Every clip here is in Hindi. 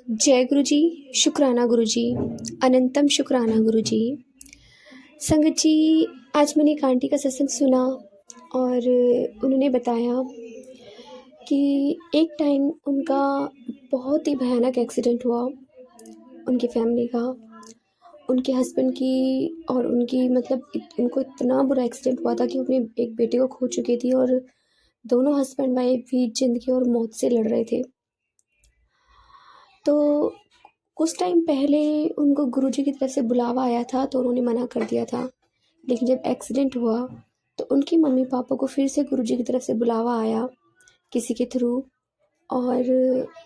जय गुरु जी, शुक्राना गुरु जी, अनंतम शुक्राना गुरु जी। संगत जी, आज मैंने एक आंटी का सत्संग सुना और उन्होंने बताया कि एक टाइम उनका बहुत ही भयानक एक्सीडेंट हुआ उनकी फैमिली का, उनके हस्बैंड की और उनकी उनको इतना बुरा एक्सीडेंट हुआ था कि वो अपने एक बेटे को खो चुकी थी और दोनों हस्बैंड वाइफ भी ज़िंदगी और मौत से लड़ रहे थे। तो कुछ टाइम पहले उनको गुरुजी की तरफ से बुलावा आया था तो उन्होंने मना कर दिया था, लेकिन जब एक्सीडेंट हुआ तो उनकी मम्मी पापा को फिर से गुरुजी की तरफ से बुलावा आया किसी के थ्रू। और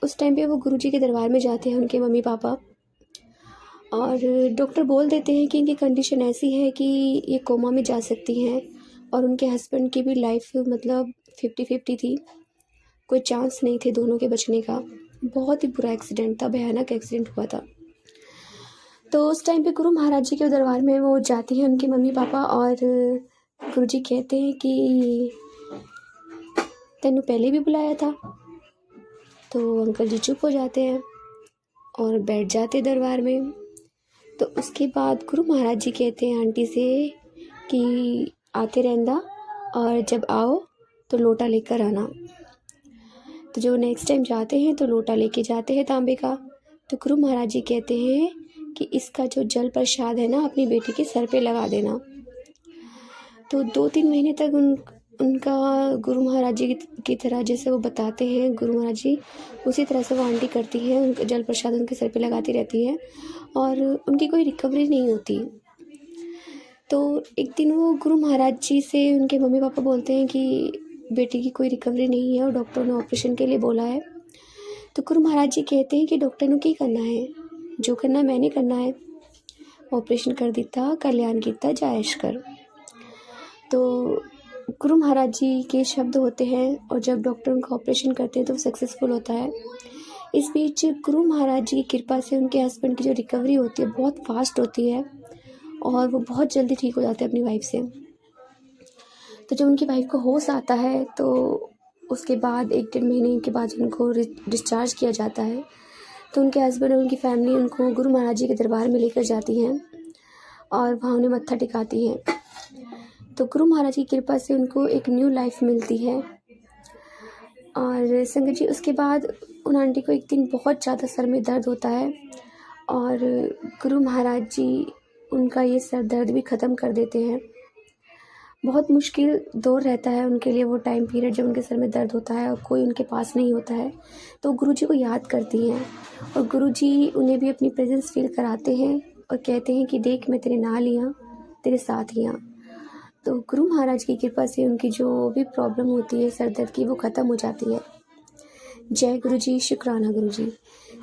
उस टाइम पे वो गुरुजी के दरबार में जाते हैं उनके मम्मी पापा, और डॉक्टर बोल देते हैं कि इनकी कंडीशन ऐसी है कि ये कोमा में जा सकती हैं और उनके हस्बैंड की भी लाइफ 50-50 थी, कोई चांस नहीं थे दोनों के बचने का। बहुत ही बुरा एक्सीडेंट था, भयानक एक्सीडेंट हुआ था। तो उस टाइम पे गुरु महाराज जी के दरबार में वो जाती हैं उनके मम्मी पापा, और गुरुजी कहते हैं कि तेनू पहले भी बुलाया था। तो अंकल जी चुप हो जाते हैं और बैठ जाते दरबार में। तो उसके बाद गुरु महाराज जी कहते हैं आंटी से कि आते रहना और जब आओ तो लोटा लेकर आना। तो जो नेक्स्ट टाइम जाते हैं तो लोटा लेके जाते हैं तांबे का। तो गुरु महाराज जी कहते हैं कि इसका जो जल प्रसाद है ना, अपनी बेटी के सर पे लगा देना। तो 2-3 महीने तक उनका गुरु महाराज जी की तरह जैसे वो बताते हैं गुरु महाराज जी, उसी तरह से वो आंटी करती है, उनका जल प्रसाद उनके सर पे लगाती रहती है और उनकी कोई रिकवरी नहीं होती। तो एक दिन वो गुरु महाराज जी से उनके मम्मी पापा बोलते हैं कि बेटी की कोई रिकवरी नहीं है और डॉक्टर ने ऑपरेशन के लिए बोला है। तो गुरु महाराज जी कहते हैं कि डॉक्टर ने क्या करना है, जो करना मैंने करना है, ऑपरेशन कर दिता कल्याण किता जायश कर। तो गुरु महाराज जी के शब्द होते हैं और जब डॉक्टर उनका ऑपरेशन करते हैं तो सक्सेसफुल होता है। इस बीच गुरु महाराज जी की कृपा से उनके हस्बैंड की जो रिकवरी होती है बहुत फास्ट होती है और वो बहुत जल्दी ठीक हो जाते हैं अपनी वाइफ से। तो जब उनकी वाइफ को होश आता है तो उसके बाद 1-1.5 महीने के बाद उनको डिस्चार्ज किया जाता है। तो उनके हस्बैंड और उनकी फैमिली उनको गुरु महाराज जी के दरबार में लेकर जाती हैं और वहाँ उन्हें मत्था टिकाती हैं। तो गुरु महाराज की कृपा से उनको एक न्यू लाइफ मिलती है। और संगत जी, उसके बाद उन आंटी को एक दिन बहुत ज़्यादा सर में दर्द होता है और गुरु महाराज जी उनका ये सर दर्द भी ख़त्म कर देते हैं। बहुत मुश्किल दौर रहता है उनके लिए वो टाइम पीरियड जब उनके सर में दर्द होता है और कोई उनके पास नहीं होता है। तो गुरुजी को याद करती हैं और गुरुजी उन्हें भी अपनी प्रेजेंस फील कराते हैं और कहते हैं कि देख मैं तेरे नाल ही हाँ, तेरे साथ ही हाँ। तो गुरु महाराज की कृपा से उनकी जो भी प्रॉब्लम होती है सर दर्द की, वो ख़त्म हो जाती है। जय गुरु जी, शुक्राना गुरु जी।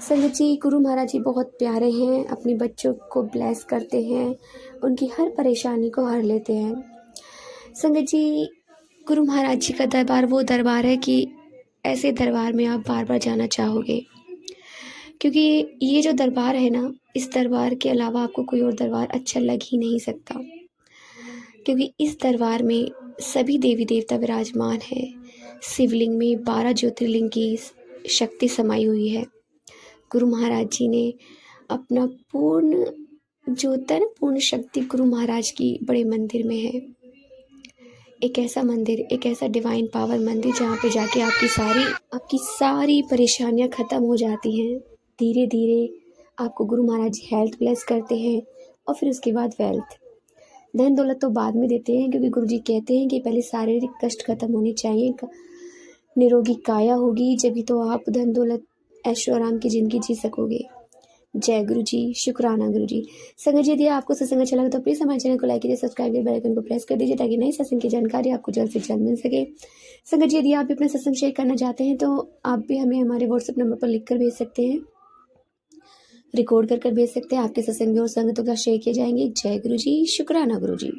संगत जी, गुरु महाराज जी बहुत प्यारे हैं, अपने बच्चों को ब्लेस करते हैं, उनकी हर परेशानी को हर लेते हैं। संगत जी, गुरु महाराज जी का दरबार वो दरबार है कि ऐसे दरबार में आप बार बार जाना चाहोगे, क्योंकि ये जो दरबार है ना, इस दरबार के अलावा आपको कोई और दरबार अच्छा लग ही नहीं सकता, क्योंकि इस दरबार में सभी देवी देवता विराजमान हैं। शिवलिंग में 12 ज्योतिर्लिंग की शक्ति समाई हुई है। गुरु महाराज जी ने अपना पूर्ण जो होता है ना, पूर्ण शक्ति गुरु महाराज की बड़े मंदिर में है। एक ऐसा मंदिर, एक ऐसा डिवाइन पावर मंदिर जहाँ पे जाके आपकी सारी परेशानियाँ ख़त्म हो जाती हैं। धीरे धीरे आपको गुरु महाराज जी हेल्थ ब्लेस करते हैं और फिर उसके बाद वेल्थ, धन दौलत तो बाद में देते हैं, क्योंकि गुरुजी कहते हैं कि पहले शारीरिक कष्ट खत्म होने चाहिए, निरोगी काया होगी जब भी तो आप धन दौलत ऐशो आराम की ज़िंदगी जी सकोगे। जय गुरु जी, शुक्राना गुरु जी। संगत जी, यदि आपको सत्संग अच्छा लगा तो प्लीज़ हमारे चैनल को लाइक कीजिए, सब्सक्राइब कीजिए, बेल आइकन को प्रेस कर दीजिए ताकि नई सत्संग की जानकारी आपको जल्द से जल्द मिल सके। संगत जी, यदि आप भी अपना सत्संग शेयर करना चाहते हैं तो आप भी हमें हमारे व्हाट्सएप नंबर पर लिख कर भेज सकते हैं, रिकॉर्ड कर भेज सकते हैं। आपके सत्संग भी और संगतों का शेयर किए जाएंगे। जय गुरु जी, शुक्राना गुरु जी।